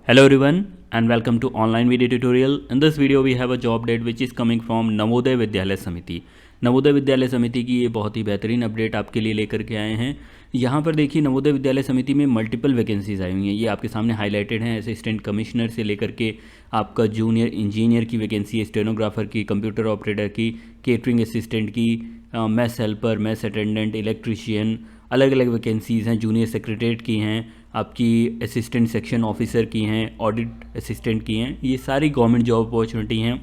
Hello everyone and welcome to online video tutorial. In this video we have a job date which is coming from Navodaya Vidyalaya समिति। नवोदय विद्यालय समिति की ये बहुत ही बेहतरीन update आपके लिए लेकर के आए हैं। यहाँ पर देखिए नवोदय विद्यालय समिति में मल्टीपल वैकेंसीज आई हुई हैं, ये आपके सामने हाईलाइटेड हैं। असिस्टेंट कमिश्नर से लेकर के आपका जूनियर इंजीनियर की वैकेंसी है, स्टेनोग्राफर की, कंप्यूटर ऑपरेटर की, केटरिंग असिस्टेंट की, mess helper, mess attendant, electrician, अलग अलग वैकेंसीज़ हैं। जूनियर सेक्रेटरीट की हैं, आपकी असिस्टेंट सेक्शन ऑफिसर की हैं, ऑडिट असिस्टेंट की हैं। ये सारी गवर्नमेंट जॉब अपॉर्चुनिटी हैं,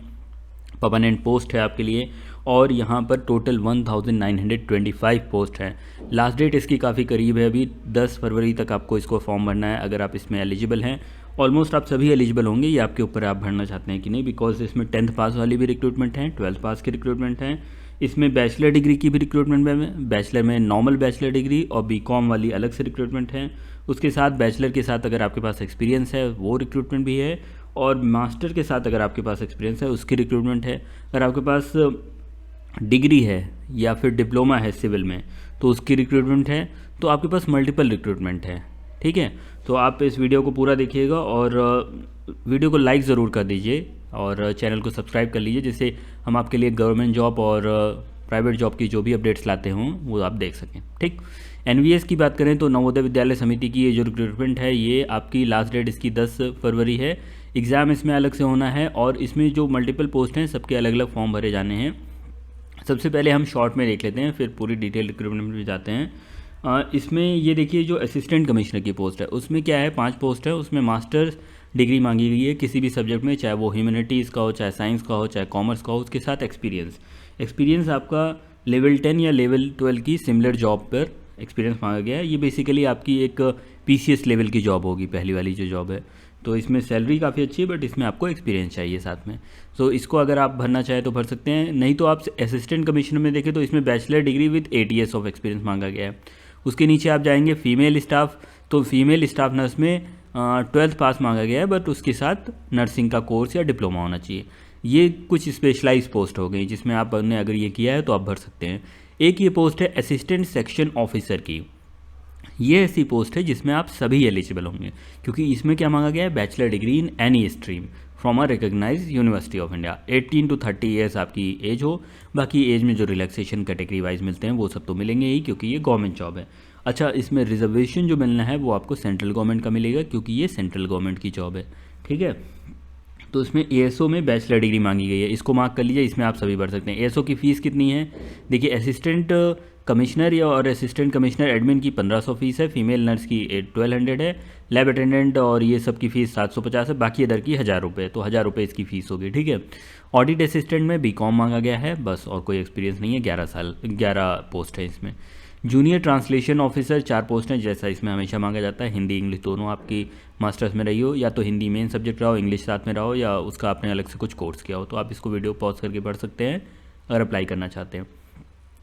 परमानेंट पोस्ट है आपके लिए। और यहाँ पर टोटल 1925 पोस्ट हैं। लास्ट डेट इसकी काफ़ी करीब है, अभी 10 फरवरी तक आपको इसको फॉर्म भरना है अगर आप इसमें एलिजिबल हैं। ऑलमोस्ट आप सभी एलिजिबल होंगे, ये आपके ऊपर आप भरना चाहते हैं कि नहीं, बिकॉज इसमें 10th पास वाली भी रिक्रूटमेंट हैं, 12th पास की रिक्रूटमेंट हैं, इसमें बैचलर डिग्री की भी रिक्रूटमेंट में, बैचलर में नॉर्मल बैचलर डिग्री और बीकॉम वाली अलग से रिक्रूटमेंट है। उसके साथ बैचलर के साथ अगर आपके पास एक्सपीरियंस है वो रिक्रूटमेंट भी है, और मास्टर के साथ अगर आपके पास एक्सपीरियंस है उसकी रिक्रूटमेंट है। अगर आपके पास डिग्री है या फिर डिप्लोमा है सिविल में तो उसकी रिक्रूटमेंट है। तो आपके पास मल्टीपल रिक्रूटमेंट है, ठीक है। तो आप इस वीडियो को पूरा देखिएगा और वीडियो को लाइक ज़रूर कर दीजिए और चैनल को सब्सक्राइब कर लीजिए, जिससे हम आपके लिए गवर्नमेंट जॉब और प्राइवेट जॉब की जो भी अपडेट्स लाते हों वो आप देख सकें, ठीक। एनवीएस की बात करें तो नवोदय विद्यालय समिति की ये जो रिक्रूटमेंट है ये आपकी लास्ट डेट इसकी 10 फरवरी है। एग्ज़ाम इसमें अलग से होना है और इसमें जो मल्टीपल पोस्ट हैं सबके अलग अलग फॉर्म भरे जाने हैं। सबसे पहले हम शॉर्ट में देख लेते हैं, फिर पूरी डिटेल रिक्रूटमेंट में जाते हैं। इसमें ये देखिए जो असिस्टेंट कमिश्नर की पोस्ट है उसमें क्या है, 5 पोस्ट है। उसमें मास्टर्स डिग्री मांगी गई है किसी भी सब्जेक्ट में, चाहे वो ह्यूमैनिटीज़ का हो, चाहे साइंस का हो, चाहे कॉमर्स का हो। उसके साथ एक्सपीरियंस आपका लेवल 10 या लेवल 12 की सिमिलर जॉब पर एक्सपीरियंस मांगा गया है। ये बेसिकली आपकी एक पीसीएस लेवल की जॉब होगी, पहली वाली जो जॉब है। तो इसमें सैलरी काफ़ी अच्छी है, बट इसमें आपको एक्सपीरियंस चाहिए साथ में। तो इसको अगर आप भरना चाहें तो भर सकते हैं, नहीं तो आप असिस्टेंट कमिश्नर में देखें तो इसमें bachelor degree with 8 years of experience मांगा गया है। उसके नीचे आप जाएंगे फीमेल स्टाफ, तो फीमेल स्टाफ नर्स में 12th पास मांगा गया है, बट उसके साथ नर्सिंग का कोर्स या डिप्लोमा होना चाहिए। ये कुछ स्पेशलाइज पोस्ट हो गई जिसमें आपने अगर ये किया है तो आप भर सकते हैं। एक ये पोस्ट है असिस्टेंट सेक्शन ऑफिसर की। ये ऐसी पोस्ट है जिसमें आप सभी एलिजिबल होंगे, क्योंकि इसमें क्या मांगा गया है, bachelor degree in any stream from a recognize university of India. 18 to 30 years आपकी एज हो। बाकी एज में जो रिलैक्सेशन कैटेगरी वाइज मिलते हैं वो सब तो मिलेंगे ही, क्योंकि ये गवर्नमेंट जॉब है। अच्छा, इसमें रिजर्वेशन जो मिलना है वो आपको सेंट्रल गवर्नमेंट का मिलेगा, क्योंकि ये सेंट्रल गवर्नमेंट की जॉब है, ठीक है। तो इसमें एएसओ में बैचलर डिग्री मांगी गई है, इसको मार्क कर लीजिए। इसमें आप सभी भर सकते हैं। एएसओ की फ़ीस कितनी है, देखिए असिस्टेंट कमिश्नर या और असिस्टेंट कमिश्नर एडमिन की 1500 फीस है, फीमेल नर्स की 1200 है, लैब अटेंडेंट और ये सब की फ़ीस 750 है, बाकी अदर की 1000 रुपये। तो 1000 रुपये इसकी फ़ीस होगी, ठीक है। ऑडिट असिस्टेंट में बीकॉम मांगा गया है बस, और कोई एक्सपीरियंस नहीं है। 11 पोस्ट है इसमें। जूनियर ट्रांसलेशन ऑफिसर 4 पोस्ट हैं, जैसा इसमें हमेशा मांगा जाता है। हिंदी इंग्लिश दोनों आपकी मास्टर्स में रही हो, या तो हिंदी मेन सब्जेक्ट रहा हो, इंग्लिश साथ में रहा हो, या उसका आपने अलग से कुछ कोर्स किया हो। तो आप इसको वीडियो पॉज करके पढ़ सकते हैं अगर अप्लाई करना चाहते हैं।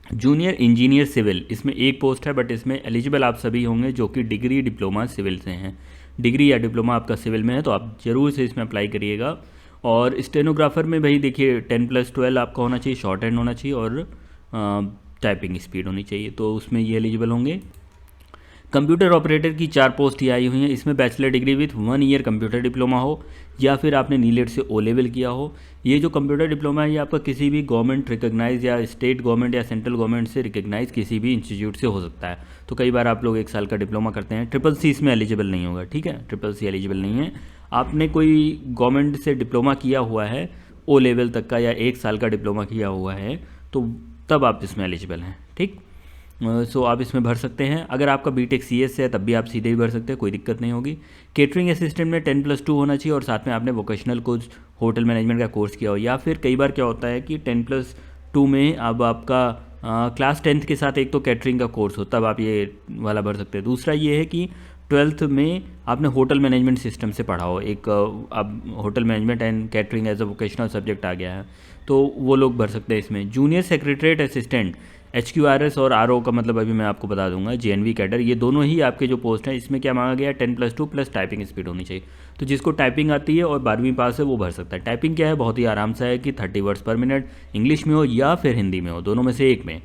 जूनियर इंजीनियर सिविल, इसमें एक पोस्ट है, बट इसमें एलिजिबल आप सभी होंगे जो कि डिग्री डिप्लोमा सिविल से हैं। डिग्री या डिप्लोमा आपका सिविल में है तो आप ज़रूर से इसमें अप्लाई करिएगा। और स्टेनोग्राफर में भाई देखिए 10+12 आपका होना चाहिए, शॉर्ट हैंड होना चाहिए और टाइपिंग स्पीड होनी चाहिए, तो उसमें ये एलिजिबल होंगे। कंप्यूटर ऑपरेटर की 4 पोस्ट ही आई हुई हैं। इसमें bachelor degree with 1 year computer diploma हो, या फिर आपने नीलेट से ओ लेवल किया हो। ये जो कंप्यूटर डिप्लोमा है ये आपका किसी भी गवर्नमेंट रिकग्नाइज या स्टेट गवर्नमेंट या सेंट्रल गवर्नमेंट से रिकग्नाइज किसी भी इंस्टीट्यूट से हो सकता है। तो कई बार आप लोग 1 साल का डिप्लोमा करते हैं। CCC इसमें एलिजिबल नहीं होगा, ठीक है। CCC एलिजिबल नहीं है। आपने कोई गवर्नमेंट से डिप्लोमा किया हुआ है ओ लेवल तक का, या 1 साल का डिप्लोमा किया हुआ है, तो तब आप इसमें एलिजिबल हैं, ठीक। सो आप इसमें भर सकते हैं। अगर आपका बीटेक CS है तब भी आप सीधे ही भर सकते हैं, कोई दिक्कत नहीं होगी। केटरिंग असिस्टेंट में 10+2 होना चाहिए, और साथ में आपने वोकेशनल कोर्स होटल मैनेजमेंट का कोर्स किया हो। या फिर कई बार क्या होता है कि 10+2 में अब आपका क्लास 10th के साथ एक तो कैटरिंग का कोर्स हो, तब आप ये वाला भर सकते हैं। दूसरा ये है कि 12th में आपने होटल मैनेजमेंट सिस्टम से पढ़ा हो, एक अब hotel management and catering as a vocational subject आ गया है, तो वो लोग भर सकते हैं इसमें। जूनियर सेक्रेटरीट असिस्टेंट HQRS और RO का मतलब अभी मैं आपको बता दूंगा, JNV कैडर, ये दोनों ही आपके जो पोस्ट हैं। इसमें क्या मांगा गया है, 10+2 प्लस टाइपिंग स्पीड होनी चाहिए। तो जिसको टाइपिंग आती है और 12वीं पास है वो भर सकता है। टाइपिंग क्या है, बहुत ही आराम से है कि 30 वर्ड्स पर मिनट इंग्लिश में हो या फिर हिंदी में हो, दोनों में से एक में।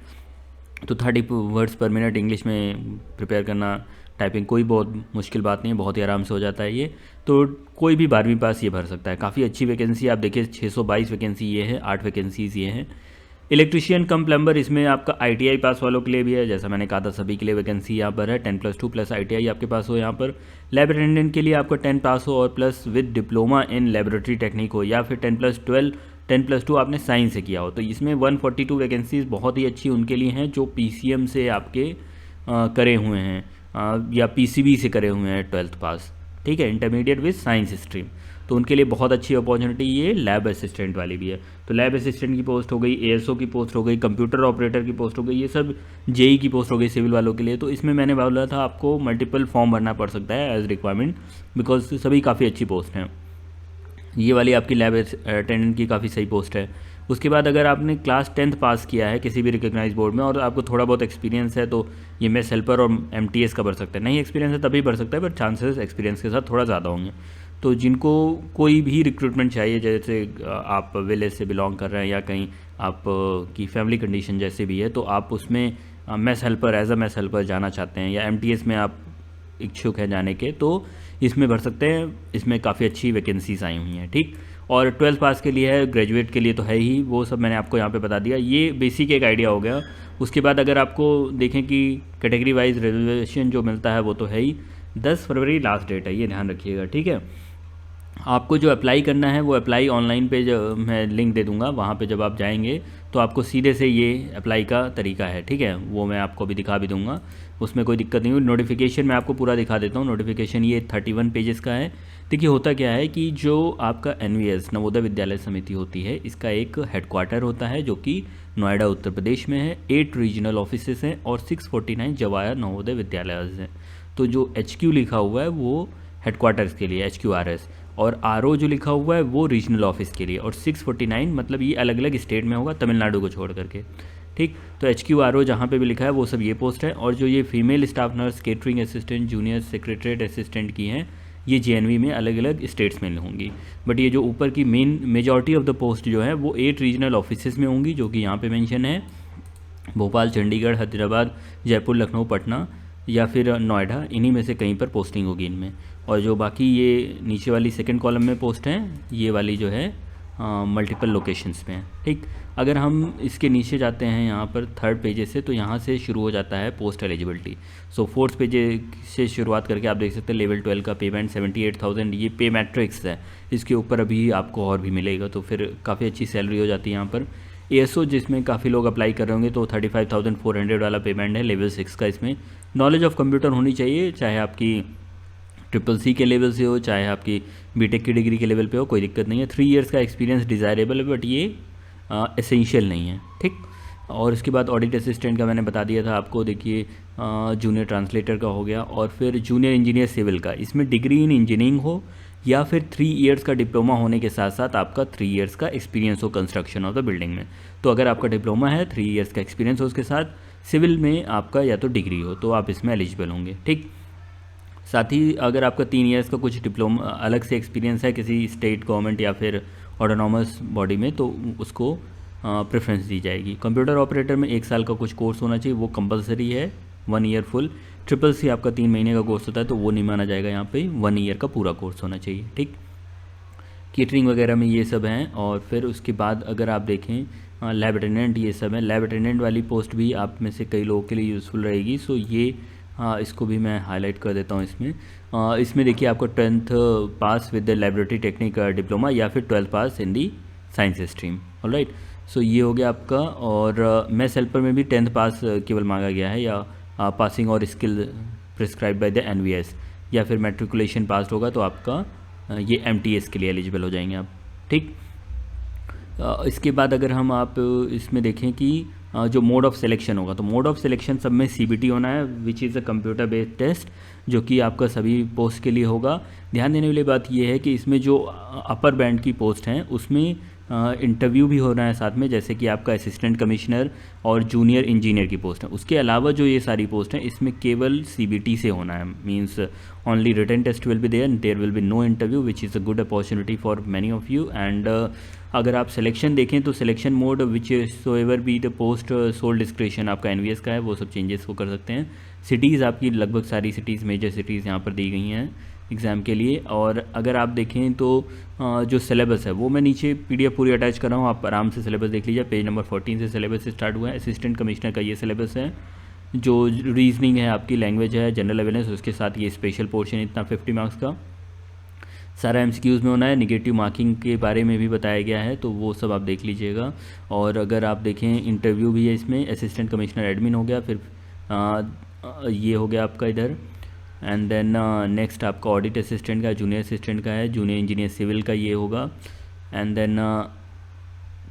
तो 30 वर्ड्स पर मिनट इंग्लिश में प्रिपेयर करना टाइपिंग कोई बहुत मुश्किल बात नहीं है, बहुत ही आराम से हो जाता है ये। तो कोई भी 12वीं पास ये भर सकता है। काफ़ी अच्छी वैकेंसी, आप देखिए 622 वैकेंसी ये है, 8 वैकेंसीज़ ये हैं। इलेक्ट्रिशियन कम प्लम्बर, इसमें आपका ITI पास वालों के लिए भी है, जैसा मैंने कहा था सभी के लिए वैकेंसी यहाँ पर है। 10+2 प्लस ITI आपके पास हो यहाँ पर। लैब अटेंडेंट के लिए आपका 10 पास हो और plus with diploma in laboratory technique हो, या फिर 10+12 10+2 आपने साइंस से किया हो। तो इसमें 142 वैकेंसीज बहुत ही अच्छी उनके लिए हैं जो PCM से आपके करे हुए हैं या PCB से करे हुए हैं 12th पास, ठीक है, इंटरमीडिएट विद साइंस स्ट्रीम। तो उनके लिए बहुत अच्छी अपॉर्चुनिटी ये लैब असिस्टेंट वाली भी है। तो लैब असिस्टेंट की पोस्ट हो गई, ASO की पोस्ट हो गई, कंप्यूटर ऑपरेटर की पोस्ट हो गई, ये सब JEE की पोस्ट हो गई सिविल वालों के लिए। तो इसमें मैंने बोला था आपको मल्टीपल फॉर्म भरना पड़ सकता है एज रिक्वायरमेंट, बिकॉज सभी काफ़ी अच्छी पोस्ट हैं। ये वाली आपकी लैब अटेंडेंट की काफ़ी सही पोस्ट है। उसके बाद अगर आपने क्लास 10th पास किया है किसी भी रिकॉग्नाइज बोर्ड में और आपको थोड़ा बहुत एक्सपीरियंस है तो ये मेस हेल्पर और MTS का भर सकता है। नहीं एक्सपीरियंस है तभी भर सकता है, बट चांसेस एक्सपीरियंस के साथ थोड़ा ज़्यादा होंगे। तो जिनको कोई भी रिक्रूटमेंट चाहिए, जैसे आप विलेज से बिलोंग कर रहे हैं या कहीं आप की फैमिली कंडीशन जैसे भी है, तो आप उसमें mess helper as a mess helper जाना चाहते हैं या MTS में आप इच्छुक हैं जाने के, तो इसमें भर सकते हैं। इसमें काफ़ी अच्छी वैकेंसीज आई हुई हैं, ठीक। और 12th पास के लिए है, ग्रेजुएट के लिए तो है ही, वो सब मैंने आपको यहाँ पे बता दिया। ये बेसिक एक आइडिया हो गया। उसके बाद अगर आपको देखें कि कैटेगरी वाइज रिजर्वेशन जो मिलता है वो तो है ही। 10 फरवरी लास्ट डेट है, ये ध्यान रखिएगा, ठीक है। आपको जो अप्लाई करना है वो अप्लाई ऑनलाइन पे जो मैं लिंक दे दूंगा, वहाँ पे जब आप जाएंगे तो आपको सीधे से ये अप्लाई का तरीका है, ठीक है, वो मैं आपको भी दिखा भी दूंगा, उसमें कोई दिक्कत नहीं हुई। नोटिफिकेशन मैं आपको पूरा दिखा देता हूँ। नोटिफिकेशन ये 31 पेजेस का है। देखिए होता क्या है कि जो आपका NVS नवोदय विद्यालय समिति होती है, इसका एक हेडक्वार्टर होता है जो कि नोएडा उत्तर प्रदेश में है। 8 रीजनल ऑफिसेस हैं और 649 जवाहर नवोदय विद्यालय हैं। तो जो HQ लिखा हुआ है वो हेडक्वार्टर्स के लिए HQRS, और RO जो लिखा हुआ है वो रीजनल ऑफिस के लिए, और 649 मतलब ये अलग अलग स्टेट में होगा, तमिलनाडु को छोड़ करके, ठीक। तो HQRO जहाँ पे भी लिखा है वो सब ये पोस्ट है। और जो ये female staff nurse, catering assistant, junior secretariat assistant की हैं, ये JNV में अलग अलग स्टेट्स में होंगी। बट ये जो ऊपर की मेजॉरिटी ऑफ द पोस्ट जो है वो 8 रीजनल ऑफिसेस में होंगी, जो कि यहाँ पे मेंशन है। भोपाल, चंडीगढ़, हैदराबाद, जयपुर, लखनऊ, पटना या फिर नोएडा, इन्हीं में से कहीं पर पोस्टिंग होगी इनमें। और जो बाकी ये नीचे वाली सेकंड कॉलम में पोस्ट हैं, ये वाली जो है मल्टीपल लोकेशंस में है, ठीक। अगर हम इसके नीचे जाते हैं यहाँ पर 3rd पेजेस से, तो यहाँ से शुरू हो जाता है पोस्ट एलिजिबिलिटी। सो 4th पेज से शुरुआत करके आप देख सकते हैं लेवल 12 का पेमेंट 78,000, ये पे मैट्रिक्स है। इसके ऊपर अभी आपको और भी मिलेगा, तो फिर काफ़ी अच्छी सैलरी हो जाती है यहाँ पर। ASO जिसमें काफ़ी लोग अप्लाई कर रहे होंगे, तो 35,400 वाला पेमेंट है, लेवल 6 का। इसमें नॉलेज ऑफ कंप्यूटर होनी चाहिए, चाहे आपकी CCC के लेवल से हो, चाहे आपकी BTech की डिग्री के लेवल पे हो, कोई दिक्कत नहीं है। 3 इयर्स का एक्सपीरियंस डिज़ायरेबल है, बट ये एसेंशियल नहीं है, ठीक। और इसके बाद ऑडिट असिस्टेंट का मैंने बता दिया था आपको। देखिए जूनियर ट्रांसलेटर का हो गया, और फिर जूनियर इंजीनियर सिविल का, इसमें डिग्री इन इंजीनियरिंग हो या फिर 3 इयर्स का डिप्लोमा होने के साथ साथ आपका 3 इयर्स का एक्सपीरियंस हो कंस्ट्रक्शन ऑफ द बिल्डिंग में। तो अगर आपका डिप्लोमा है, 3 इयर्स का एक्सपीरियंस हो, उसके साथ सिविल में आपका या तो डिग्री हो, तो आप इसमें एलिजिबल होंगे, ठीक। साथ ही अगर आपका 3 इयर्स का कुछ डिप्लोमा अलग से एक्सपीरियंस है किसी स्टेट गवर्नमेंट या फिर ऑटोनॉमस बॉडी में, तो उसको प्रेफरेंस दी जाएगी। कंप्यूटर ऑपरेटर में 1 साल का कुछ कोर्स होना चाहिए, वो कंपलसरी है, 1 ईयर फुल। CCC आपका 3 महीने का कोर्स होता है, तो वो नहीं माना जाएगा, यहाँ पे 1 ईयर का पूरा कोर्स होना चाहिए, ठीक। केटरिंग वगैरह में ये सब हैं। और फिर उसके बाद अगर आप देखें लैब अटेंडेंट, ये सब है। लैब अटेंडेंट वाली पोस्ट भी आप में से कई लोगों के लिए यूज़फुल रहेगी, सो ये इसको भी मैं हाईलाइट कर देता हूँ इसमें। इसमें देखिए आपको 10th pass with the laboratory technique diploma या फिर 12th पास इन दी साइंस स्ट्रीम, ऑलराइट। सो ये हो गया आपका। और मेस हेल्पर में भी 10th पास केवल मांगा गया है, या पासिंग और skill prescribe by the NVS, या फिर मैट्रिकुलेशन पास होगा तो आपका ये MTS के लिए एलिजिबल हो जाएंगे आप, ठीक। इसके बाद अगर हम आप इसमें देखें कि जो मोड ऑफ सिलेक्शन होगा, तो मोड ऑफ सिलेक्शन सब में CBT होना है, which is a computer based test, जो कि आपका सभी पोस्ट के लिए होगा। ध्यान देने वाली बात यह है कि इसमें जो अपर बैंड की पोस्ट हैं उसमें इंटरव्यू भी हो रहा है साथ में, जैसे कि आपका असिस्टेंट कमिश्नर और जूनियर इंजीनियर की पोस्ट है। उसके अलावा जो ये सारी पोस्ट हैं इसमें केवल CBT से होना है, means only written test will be there will be no interview, which is a good opportunity for many of you. And अगर आप सिलेक्शन देखें तो selection mode whichsoever be the post sole description आपका NVS का है, वो सब changes वो कर सकते हैं। सिटीज़ आपकी लगभग सारी सिटीज़, मेजर सिटीज़ यहाँ पर दी गई हैं एग्ज़ाम के लिए। और अगर आप देखें तो जो सिलेबस है वो मैं नीचे PDF पूरी अटैच कर रहा हूँ, आप आराम से सिलेबस देख लीजिए। पेज नंबर 14 से सिलेबस स्टार्ट हुआ है। असिस्टेंट कमिश्नर का ये सिलेबस है। जो रीजनिंग है, आपकी लैंग्वेज है, जनरल अवेयरनेस, उसके साथ ये स्पेशल पोर्शन इतना 50 मार्क्स का सारा MCQs में होना है। निगेटिव मार्किंग के बारे में भी बताया गया है, तो वो सब आप देख लीजिएगा। और अगर आप देखें इंटरव्यू भी है इसमें, असिस्टेंट कमिश्नर एडमिन हो गया, फिर ये हो गया आपका इधर। एंड देन नेक्स्ट आपका ऑडिट असिस्टेंट का, जूनियर असिस्टेंट का है, जूनियर इंजीनियर सिविल का ये होगा। एंड देन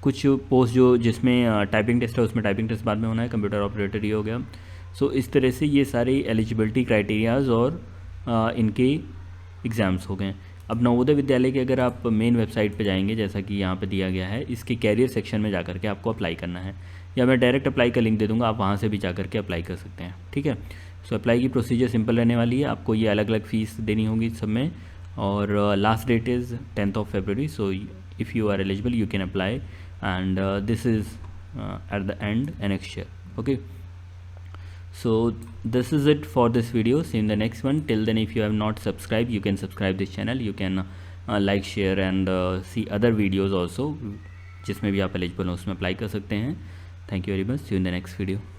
कुछ पोस्ट जो जिसमें टाइपिंग टेस्ट है, उसमें टाइपिंग टेस्ट बाद में होना है। कंप्यूटर ऑपरेटर ये हो गया। सो इस तरह से ये सारे एलिजिबिलिटी क्राइटेरियाज़ और इनके एग्ज़ाम्स हो गए। अब नवोदय विद्यालय के अगर आप मेन वेबसाइट पे जाएंगे, जैसा कि यहाँ पे दिया गया है, इसके कैरियर सेक्शन में जाकर के आपको अप्लाई करना है, या मैं डायरेक्ट अप्लाई का लिंक दे दूँगा, आप वहाँ से भी जाकर के अप्लाई कर सकते हैं। ठीक है। सो अप्लाई की प्रोसीजर सिंपल रहने वाली है। आपको ये अलग अलग फ़ीस देनी होगी सब में, और last date is 10th February। So if you are eligible you can apply, and this is at the end next year. Okay, so this is it for this video. See you in the next one. Till then, if you have not subscribed, you can subscribe this channel. You can like, share and see other videos also, जिसमें भी आप eligible हो उसमें apply कर सकते हैं। Thank you very much. See you in the next video.